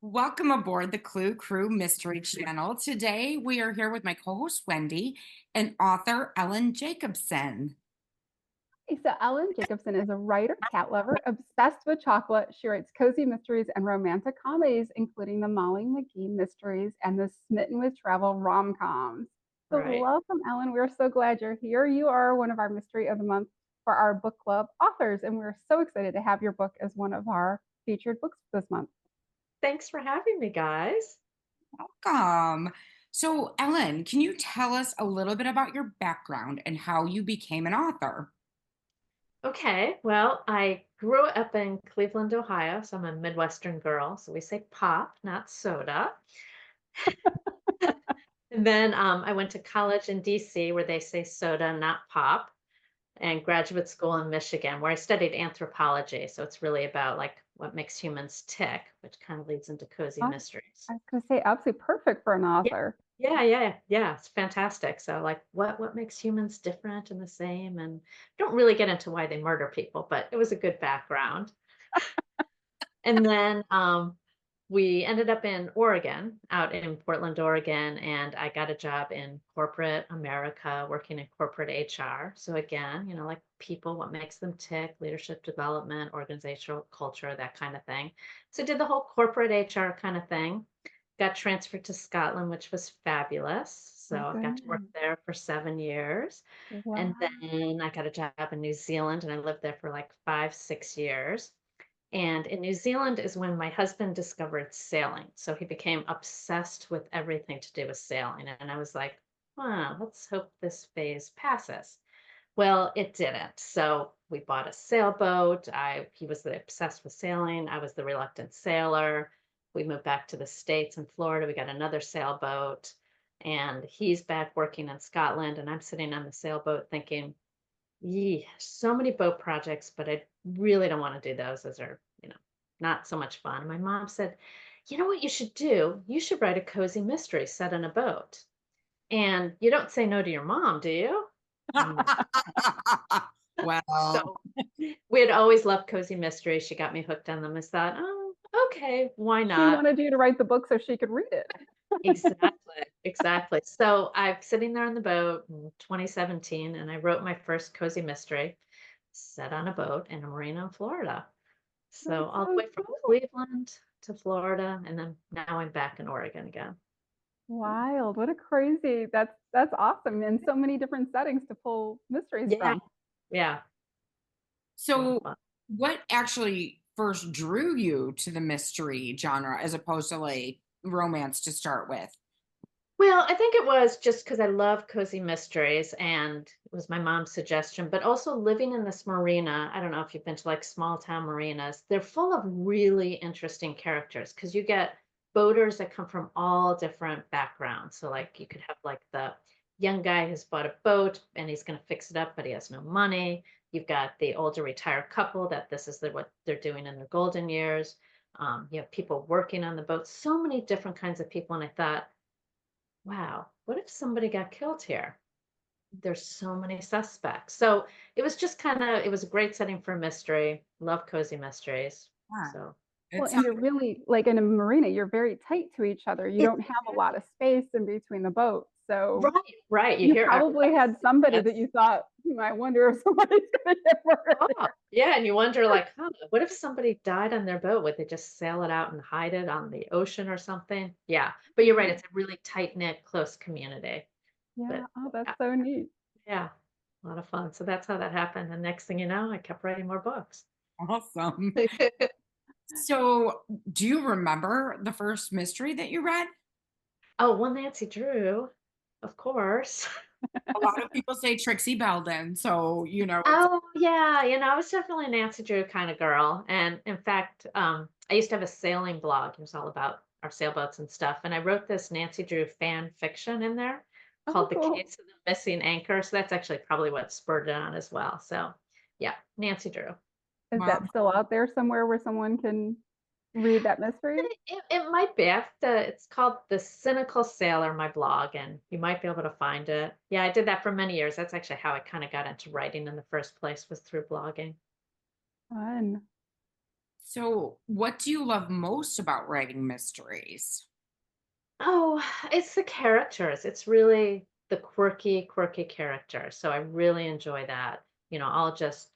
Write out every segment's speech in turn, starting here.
Welcome aboard the Clue Crew Mystery Channel. Today we are here with my co host Wendy and author Ellen Jacobson. Hey, so Ellen Jacobson is a writer, cat lover, obsessed with chocolate. She writes cozy mysteries and romantic comedies, including the Mollie McGhie mysteries and the Smitten with Travel rom-coms. So Right. welcome, Ellen. We're so glad you're here. You are one of our Mystery of the Month for our book club authors, and we're so excited to have your book as one of our featured books this month. Thanks for having me, guys. Welcome. So, Ellen, can you tell us a little bit about your background and how you became an author? Okay, well, I grew up in Cleveland, Ohio, so I'm a Midwestern girl. So we say pop, not soda. And then I went to college in DC where they say soda, not pop, and graduate school in Michigan where I studied anthropology. So it's really about like what makes humans tick, which kind of leads into cozy I mysteries. I was going to say, absolutely perfect for an Yeah. author. Yeah. It's fantastic. So like what makes humans different and the same? And don't really get into why they murder people, but it was a good background. And then we ended up in Oregon, out in Portland, Oregon, and I got a job in corporate America, working in corporate HR. So again, like people, what makes them tick, leadership development, organizational culture, that kind of thing. So I did the whole corporate HR kind of thing. Got transferred to Scotland, which was fabulous. So Oh, I got to work good. there for 7 years. And Wow. then I got a job in New Zealand and I lived there for like 5, 6 years. And in New Zealand is when my husband discovered sailing. So he became obsessed with everything to do with sailing. And I was like, let's hope this phase passes. Well, it didn't. So we bought a sailboat. He was obsessed with sailing. I was the reluctant sailor. We moved back to the States in Florida. We got another sailboat. And he's back working in Scotland. And I'm sitting on the sailboat thinking, yee, so many boat projects, but I really don't want to do those. Those are, not so much fun. My mom said, you know what you should do? You should write a cozy mystery set on a boat. And you don't say no to your mom, do you? No. Well, So we had always loved cozy mysteries. She got me hooked on them. I thought, oh, okay, why She not? wanted you to write the book so she could read it. Exactly, exactly. So I'm sitting there on the boat in 2017, and I wrote my first cozy mystery set on a boat in a marina in Florida. So That's all the so way from cool. Cleveland to Florida, and then now I'm back in Oregon again. Wild. What a crazy. That's awesome. And so many different settings to pull mysteries Yeah, from. yeah, a lot of so fun. what actually first drew you to the mystery genre as opposed to like romance to start with? Well, I think it was just because I love cozy mysteries and it was my mom's suggestion, but also living in this marina. I don't know if you've been to like small town marinas, they're full of really interesting characters because you get boaters that come from all different backgrounds. So, like, you could have like the young guy who's bought a boat and he's going to fix it up, but he has no money. You've got the older retired couple that this is what they're doing in their golden years. You have people working on the boat, so many different kinds of people. And I thought, wow, what if somebody got killed here? There's so many suspects. So it was just it was a great setting for a mystery. Love cozy mysteries. Yeah, So Well, it and sounds you're really like in a marina, you're very tight to each other. You it's don't have a lot of space in between the boats. So right, right. You you hear probably everybody's had somebody that secrets. you thought, I wonder if somebody's going to get murdered Oh, there. yeah. And you wonder, like, what if somebody died on their boat? Would they just sail it out and hide it on the ocean or something? Yeah. But you're right. Yeah. It's a really tight knit, close community. Yeah. But Oh, that's yeah, so neat. yeah, a lot of fun. So that's how that happened. And next thing you know, I kept writing more books. awesome. So, do you remember the first mystery that you read? Oh, well, Nancy Drew, of course. A lot of people say Trixie Belden, so it's Oh, yeah, I was definitely a Nancy Drew kind of girl. And in fact, I used to have a sailing blog. It was all about our sailboats and stuff. And I wrote this Nancy Drew fan fiction in there Oh, called The cool. Case of the Missing Anchor. So that's actually probably what spurred it on as well. So yeah, Nancy Drew. Is wow. that still out there somewhere where someone can read that mystery? It might be. It's called The Cynical Sailor, my blog, and you might be able to find it. Yeah, I did that for many years. That's actually how I kind of got into writing in the first place, was through blogging. Fun. So, what do you love most about writing mysteries? Oh, it's the characters. It's really the quirky character. So I really enjoy that. All just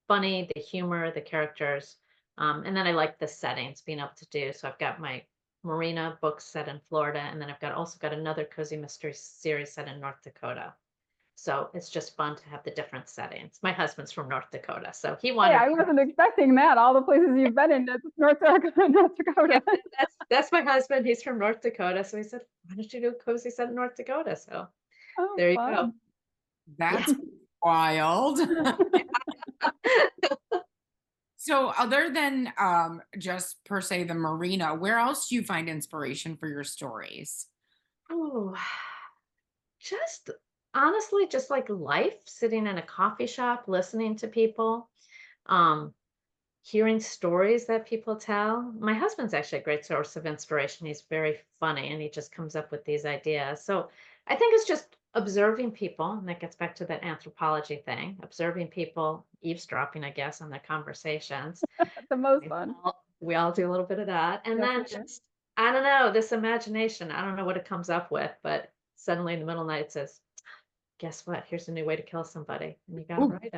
funny, the humor, the characters. And then I like the settings being able to do. So I've got my Marina book set in Florida, and then I've got also got another cozy mystery series set in North Dakota. So it's just fun to have the different settings. My husband's from North Dakota, so he Hey, wanted. I wasn't expecting that. All the places you've been in, it's North Dakota, North Yeah, Dakota. that's my husband. He's from North Dakota, so he said, "Why don't you do a cozy set in North Dakota?" So Oh, there you go. fun. That's Yeah. wild. So, other than just per se the marina, where else do you find inspiration for your stories? Oh, just honestly, just like life, sitting in a coffee shop, listening to people, um, hearing stories that people tell. My husband's actually a great source of inspiration. He's very funny and he just comes up with these ideas. So I think it's just observing people, and that gets back to that anthropology thing, observing people, eavesdropping, I guess, on their conversations. The most We fun. we all do a little bit of that. And Yes, we then do. just, I don't know, this imagination. I don't know what it comes up with, but suddenly in the middle of the night it says, guess what? Here's a new way to kill somebody. And you got to Ooh, write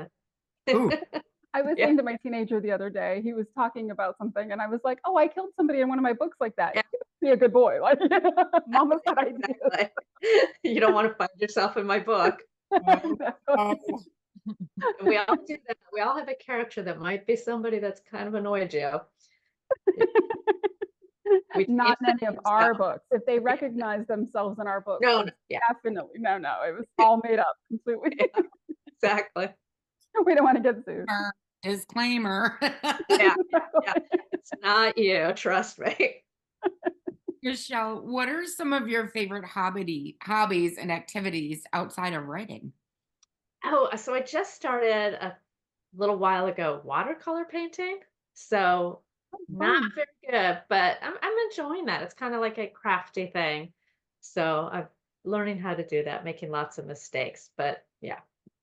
ooh, it. I was Yeah. saying to my teenager the other day, he was talking about something, and I was like, "Oh, I killed somebody in one of my books like that. Yeah. Be a good boy." Like, Mama's got ideas. Exactly. You don't want to find yourself in my book. oh, oh. Exactly. And we all do that. We all have a character that might be somebody that's kind of annoyed you. It- We change Not in the any of names our though. books. If they Yeah. recognize themselves in our books, No, then no, yeah, definitely no, no. It was all made up completely. yeah, exactly. We don't want to get sued. Disclaimer. Yeah, yeah. It's not you, trust me. Michelle, what are some of your favorite hobbies and activities outside of writing? Oh, so I just started a little while ago watercolor painting. So not Fun. very good, but I'm enjoying that. It's kind of like a crafty thing. So I'm learning how to do that, making lots of mistakes. But yeah,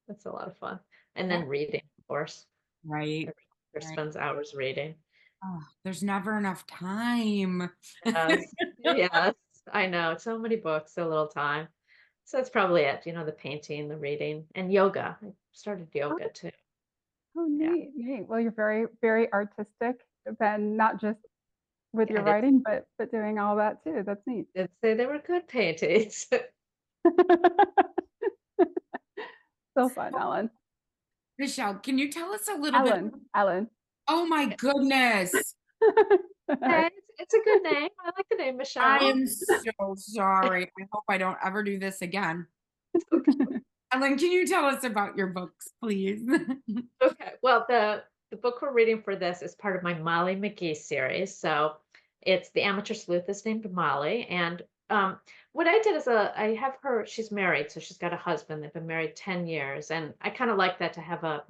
that's a lot of fun. And Yeah, then reading, of course. right. Everyone Right. spends hours reading. Oh, there's never enough time. Yes, yes, I know. So many books, so little time. So that's probably it. The painting, the reading, and yoga. I started Oh, yoga too. oh, Yeah. neat, neat. Well, you're very, very artistic, then not just with Yeah, your writing, but doing all that too. That's neat. did say they were good paintings. So fun, Ellen. Michelle, can you tell us a little bit? Ellen. Oh my goodness. Okay, it's a good name. I like the name I Michelle. am so sorry. I hope I don't ever do this again. Okay. Ellen, can you tell us about your books, please? Okay. Well, the book we're reading for this is part of my Mollie McGhie series. So it's the amateur sleuth is named Mollie, and what I did is I have her. She's married, so she's got a husband. They've been married 10 years, and I kind of like that to have a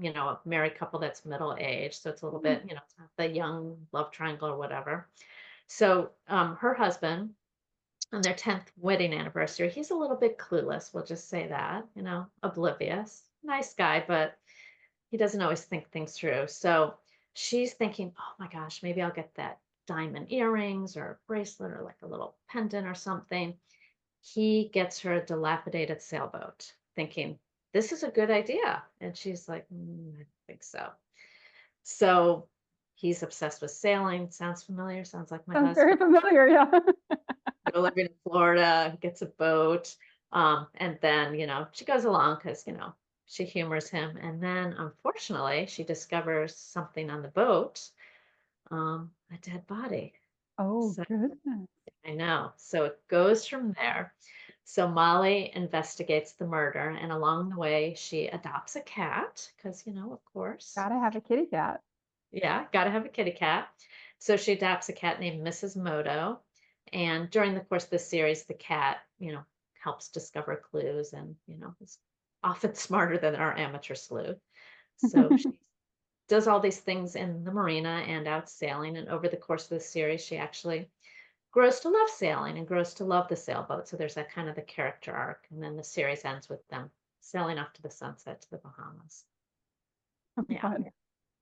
married couple that's middle age. So it's a little bit it's not the young love triangle or whatever. So her husband on their 10th wedding anniversary. He's a little bit clueless, we'll just say that, oblivious. Nice guy, but he doesn't always think things through. So she's thinking, oh my gosh, maybe I'll get that diamond earrings or a bracelet or like a little pendant or something. He gets her a dilapidated sailboat, thinking, this is a good idea. And she's like, I don't think so. So he's obsessed with sailing. Sounds familiar. Sounds like my Sounds very husband. familiar, yeah. Living in Florida, gets a boat. And then, she goes along because, she humors him. And then unfortunately, she discovers something on the boat, a dead body. Oh, So goodness. I know. So it goes from there. So Molly investigates the murder, and along the way, she adopts a cat because, of course, Gotta have a kitty cat. yeah, gotta have a kitty cat. So she adopts a cat named Mrs. Moto. And during the course of the series, the cat, helps discover clues and, is often smarter than our amateur sleuth. So she does all these things in the marina and out sailing. And over the course of the series, she actually grows to love sailing and grows to love the sailboat. So there's that kind of the character arc. And then the series ends with them sailing off to the sunset to the Bahamas. Yeah. Fun.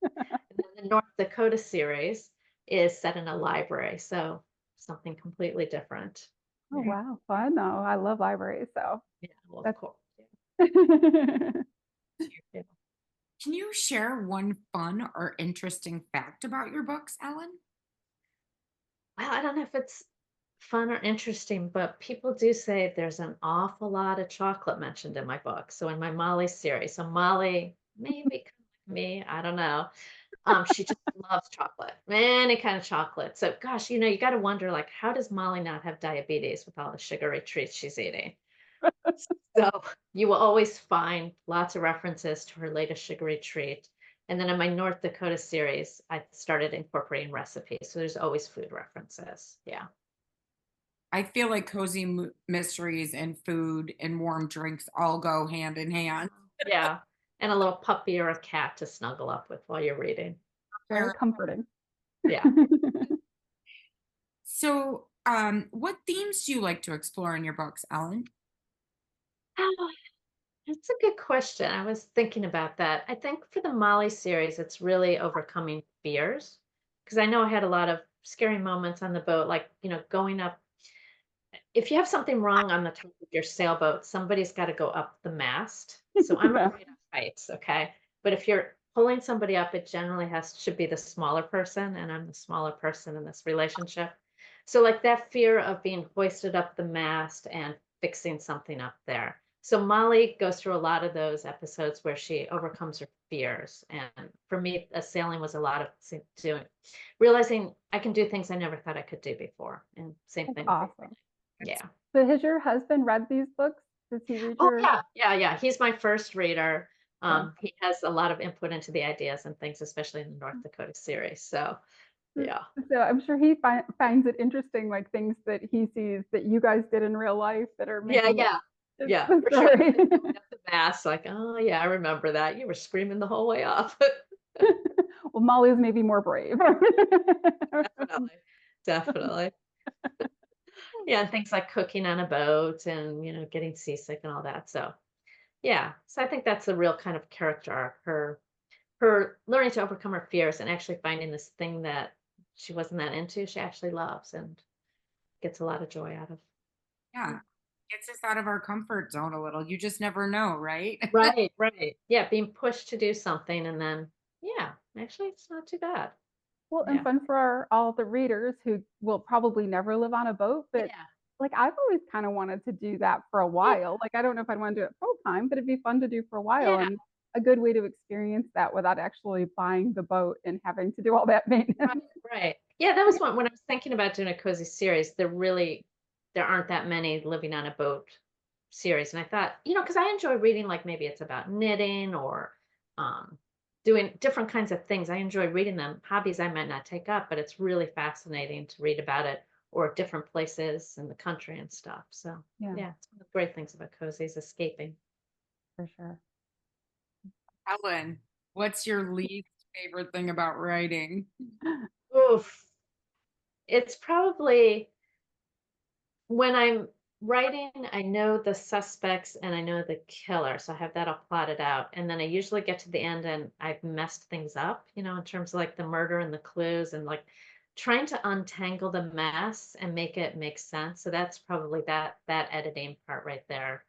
And then the North Dakota series is set in a library, so something completely different. Oh, Yeah, wow, fun though. I love libraries, so yeah, well, of that's course. Yeah. Yeah. Can you share one fun or interesting fact about your books, Ellen? Well, I don't know if it's fun or interesting, but people do say there's an awful lot of chocolate mentioned in my book. So in my Molly series, so Molly maybe kind of like me, I don't know. She just loves chocolate, any kind of chocolate. So gosh, you got to wonder like, how does Molly not have diabetes with all the sugary treats she's eating? So you will always find lots of references to her latest sugary treat. And then in my North Dakota series, I started incorporating recipes. So there's always food references. Yeah. I feel like cozy mysteries and food and warm drinks all go hand in hand. Yeah. And a little puppy or a cat to snuggle up with while you're reading. very Very- comforting. Yeah. So, what themes do you like to explore in your books, Ellen? Oh, that's a good question. I was thinking about that. I think for the Molly series, it's really overcoming fears. Because I know I had a lot of scary moments on the boat, like, going up. If you have something wrong on the top of your sailboat, somebody's got to go up the mast. So I'm Yeah. afraid of heights, okay? But if you're pulling somebody up, it generally should be the smaller person, and I'm the smaller person in this relationship. So like that fear of being hoisted up the mast and fixing something up there. So Molly goes through a lot of those episodes where she overcomes her fears. And for me, a sailing was a lot of doing, realizing I can do things I never thought I could do before. And same That's thing with awesome. It's yeah. So has your husband read these books? Does he read Oh, your yeah. Yeah, yeah. He's my first reader. yeah. He has a lot of input into the ideas and things, especially in the North Dakota series. So, yeah. So I'm sure he finds it interesting, like things that he sees that you guys did in real life that are Yeah, making it yeah. just Yeah, the for sure. story. Going up the mast, like, oh, yeah, I remember that. You were screaming the whole way up. Well, Molly's maybe more brave. Definitely. Definitely. Yeah, and things like cooking on a boat and, getting seasick and all that. So, yeah. So I think that's a real kind of character arc. Her learning to overcome her fears and actually finding this thing that she wasn't that into, she actually loves and gets a lot of joy out of. Yeah, Yeah. gets us out of our comfort zone a little. You just never know, right? Right, right. Yeah, being pushed to do something and then, yeah, actually, it's not too bad. Well, and Yeah. fun for all the readers who will probably never live on a boat, but Yeah. like I've always kind of wanted to do that for a Yeah. while. Like I don't know if I'd want to do it full time, but it'd be fun to do for a while Yeah. and a good way to experience that without actually buying the boat and having to do all that Right, maintenance. right. Yeah, that was one when I was thinking about doing a cozy series, there aren't that many living on a boat series. And I thought, because I enjoy reading, like maybe it's about knitting or um doing different kinds of things. I enjoy reading them, hobbies I might not take up, but it's really fascinating to read about it or different places in the country and stuff. So Yeah, yeah, it's one of the great things about cozy is escaping. for sure. Ellen, what's your least favorite thing about writing? Oof. It's probably when I'm writing, I know the suspects and I know the killer, so I have that all plotted out. And then I usually get to the end and I've messed things up, in terms of like the murder and the clues and like trying to untangle the mess and make it make sense. So that's probably that editing part right there.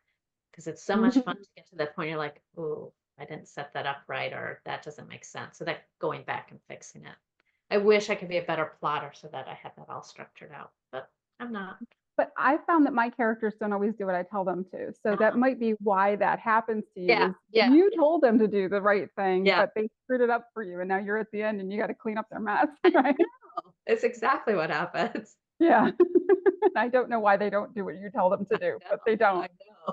Because it's so much fun to get to that point. You're like, oh, I didn't set that up right, or that doesn't make sense. So that going back and fixing it. I wish I could be a better plotter so that I had that all structured out, but I'm not. But I found that my characters don't always do what I tell them to. So that Uh, might be why that happens to you Yeah, is yeah, you told them to do the right thing, yeah. but they screwed it up for you. And now you're at the end and you got to clean up their mess, I right? know. It's exactly what happens. Yeah. I don't know why they don't do what you tell them to I do, but know. they don't. I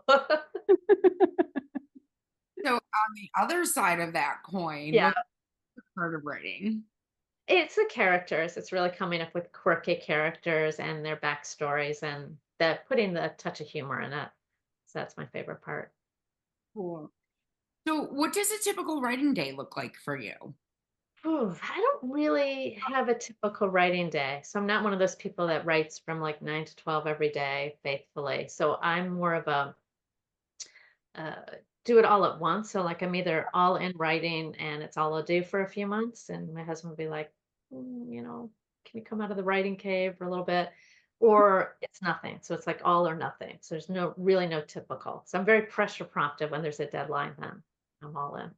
know. So, on the other side of that coin, Yeah. what's part of writing? It's the characters. It's really coming up with quirky characters and their backstories and putting the touch of humor in it. So that's my favorite part. Cool. So, what does a typical writing day look like for you? Ooh, I don't really have a typical writing day. So I'm not one of those people that writes from like 9 to 12 every day faithfully. So I'm more of a do it all at once. So like I'm either all in writing and it's all I'll do for a few months, and my husband will be like, can you come out of the writing cave for a little bit? Or it's nothing. So it's like all or nothing. So there's really no typical. So I'm very pressure prompted when there's a deadline, then I'm all in.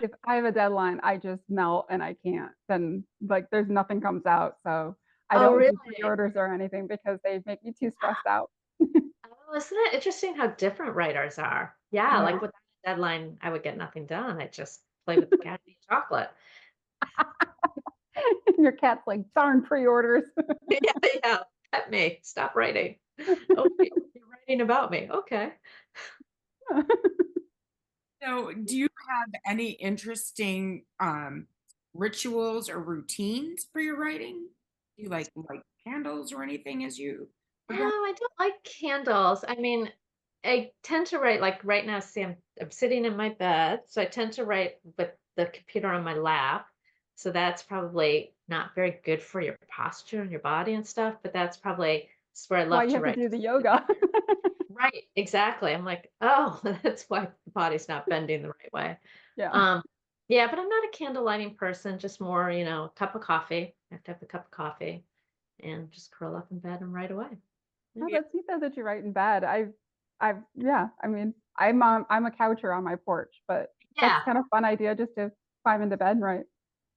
If I have a deadline, I just melt and I can't. Then like there's nothing comes out. So I Oh, don't really? do pre-orders or anything because they make me too stressed out. Oh, isn't it interesting how different writers are? Yeah, Yeah. like without a deadline, I would get nothing done. I just play with the cat and eat chocolate. Your cat's like, darn pre-orders. Yeah, yeah. Pet me. Stop writing. Oh, you're writing about me. Okay. So, do you have any interesting rituals or routines for your writing? Do you like candles or anything as you are No, going? I don't like candles. I mean, I tend to write like right now, see, I'm sitting in my bed. So I tend to write with the computer on my lap. So that's probably not very good for your posture and your body and stuff, but that's where I Why love you to have to write. do the Just sit yoga. there. Right, exactly. I'm like, oh, that's why the body's not bending the right way. Yeah. Um, yeah, but I'm not a candle lighting person, just more, a cup of coffee. I have to have a cup of coffee and just curl up in bed and write away. Yeah. Oh, that's neat though that you write in bed. Yeah, I mean, I'm a coucher on my porch, but that's Yeah. kind of fun idea just to climb into bed and write.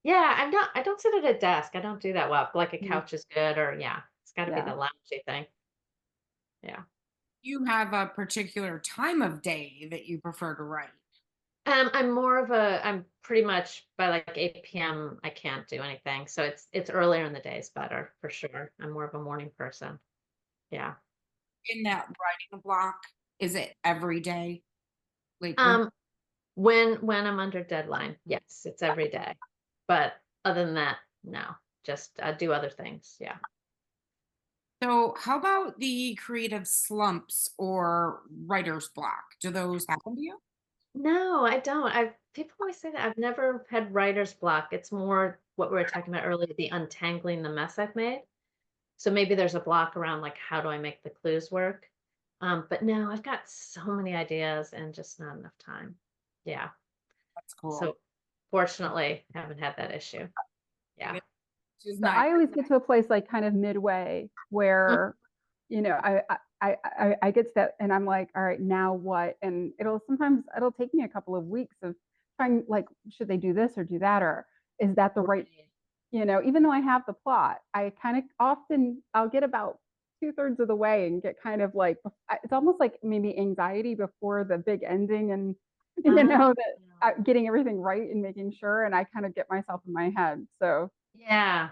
Yeah, I don't sit at a desk. I don't do that well. Like a Mm, couch is good, or yeah, it's got to be the yeah. loungy thing. Yeah. You have a particular time of day that you prefer to write? I'm pretty much by like 8 p.m. I can't do anything. So it's earlier in the day is better for sure. I'm more of a morning person. Yeah. In that writing block, is it every day? Like when Um, when I'm under deadline, yes, it's every day. But other than that, no. Just do other things. Yeah. so how about the creative slumps or writer's block? Do those happen to you? No, I don't. People always say that. I've never had writer's block. It's more what we were talking about earlier, the untangling the mess I've made. So maybe there's a block around like how do I make the clues work? But no, I've got so many ideas and just not enough time. Yeah. That's cool. So fortunately, haven't had that issue. Yeah, Yeah. which is So nice. I always get to a place like kind of midway Mm, where, I get to that and I'm like, all right, now what? And it'll take me a couple of weeks of trying like, should they do this or do that? Or is that the right, right. even though I have the plot, I kind of often I'll get about two-thirds of the way and get kind of like it's almost like maybe anxiety before the big ending and Uh, that getting everything right and making sure and I kind of get myself in my head. So yeah.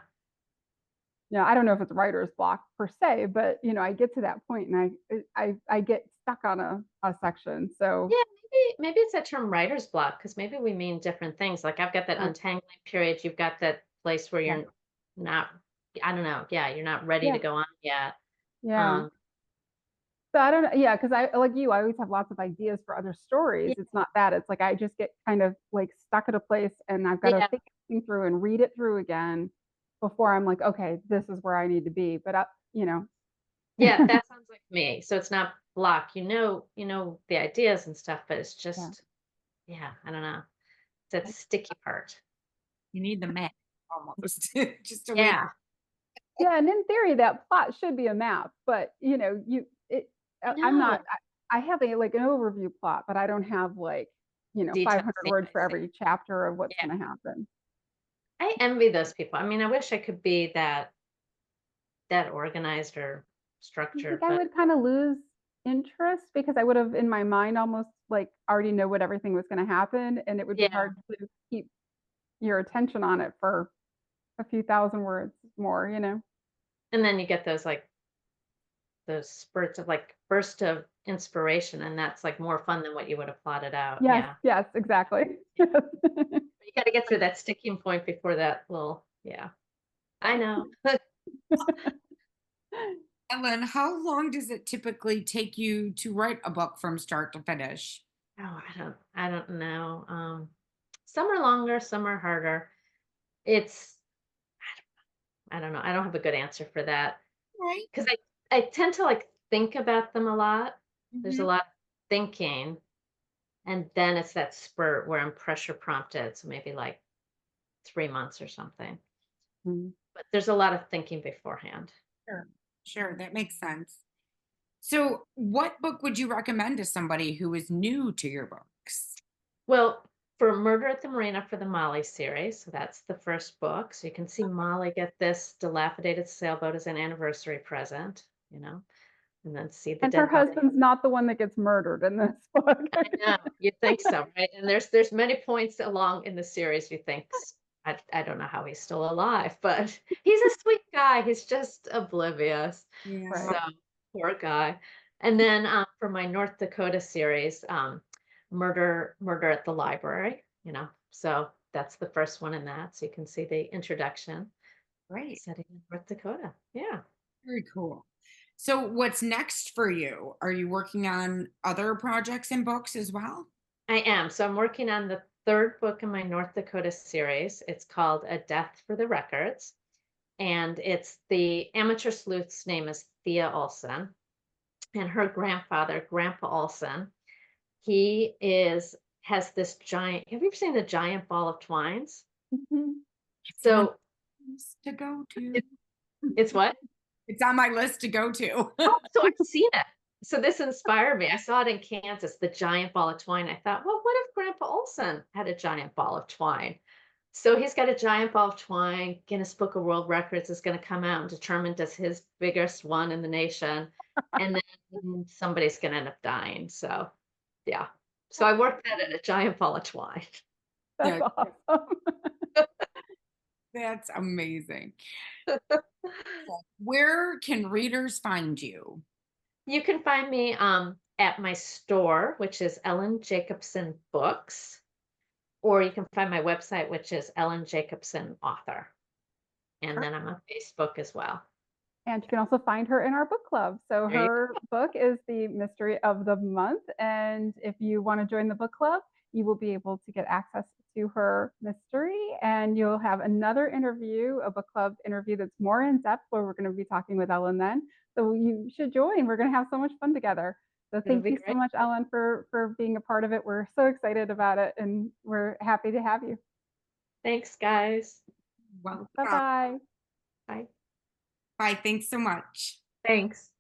I don't know if it's writer's block per se, but I get to that point and I get stuck on a section. So Yeah, maybe it's that term writer's block because maybe we mean different things. Like I've got that uh, untangling period. You've got that place where yeah, you're not, I don't know. Yeah, you're not ready yeah, to go on yet. yeah. Um, So I don't know. Yeah, because I like you, I always have lots of ideas for other stories. yeah, It's not that. It's like I just get kind of like stuck at a place and I've got to yeah, think everything through and read it through again before I'm like, okay, this is where I need to be. But yeah. That sounds like me. So it's not block. You know the ideas and stuff, but it's yeah. just, yeah, I don't know. It's that sticky part. You need the map almost just to read. Yeah, Yeah, and in theory, that plot should be a map, but I I'm not. know. I have a like an overview plot, but I don't have like Detailed 500 words for sequencing. every chapter of what's Yeah, going to happen. I envy those people. I mean, I wish I could be that organized or I think structured, I but would kind of lose interest because I would have in my mind almost like already know what everything was going to happen, and it would be yeah. hard to keep your attention on it for a few thousand words more. And then you get those spurts of like burst of inspiration, and that's like more fun than what you would have plotted out. Yes, Yeah. yes, exactly. You got to get through that sticking point before that little, yeah. I know. Oh, Ellen, how long does it typically take you to write a book from start to finish? I don't know. Some are longer, some are harder. It's, I don't know. I don't have a good answer for that Right. because I tend to like think about them a lot. There's a Mhm. lot of thinking. And then it's that spurt where I'm pressure prompted, so maybe like 3 months or something. Mm. But there's a lot of thinking beforehand. Sure. Sure, that makes sense. So, what book would you recommend to somebody who is new to your books? Well, for Murder at the Marina for the Molly series, so that's the first book. So you can see Molly get this dilapidated sailboat as an anniversary present, and then see the And her dead body. husband's not the one that gets murdered in this book. I know, you'd think so, right? And there's many points along in the series you think, I don't know how he's still alive, but he's a sweet guy. He's just oblivious. Yeah. So Right. poor guy. And then for my North Dakota series, Murder at the Library, So that's the first one in that. So you can see the introduction Great. setting in North Dakota. Yeah. Very cool. So, what's next for you? Are you working on other projects and books as well? I am. So I'm working on the third book in my North Dakota series. It's called A Death for the Records. And it's the amateur sleuth's name is Thea Olson. And her grandfather, Grandpa Olson, he has this giant. Have you ever seen the giant ball of twines? Mhm. It's on So my list to go to. it, it's what? It's on my list to go to. Oh, so I've seen it. So this inspired me. I saw it in Kansas, the giant ball of twine. I thought, well, what if Grandpa Olson had a giant ball of twine? So he's got a giant ball of twine. Guinness Book of World Records is going to come out and determine as his biggest one in the nation. And then somebody's going to end up dying. So, yeah. So I worked that in a giant ball of twine. That's Yeah, awesome. that's amazing. Where can readers find you? You can find me at my store, which is Ellen Jacobson Books, or you can find my website, which is Ellen Jacobson Author. And then I'm on Facebook as well. And you can also find her in our book club. So There you her book is the mystery of the month. And if you want to join the book club, you will be able to get access to her mystery. And you'll have another interview, a book club interview that's more in depth, where we're going to be talking with Ellen then. So you should join. We're going to have so much fun together. So It'll thank be you so great. much, Ellen, for being a part of it. We're so excited about it, and we're happy to have you. Thanks, guys. Well, Bye-bye. Bye. bye. Thanks so much. Thanks.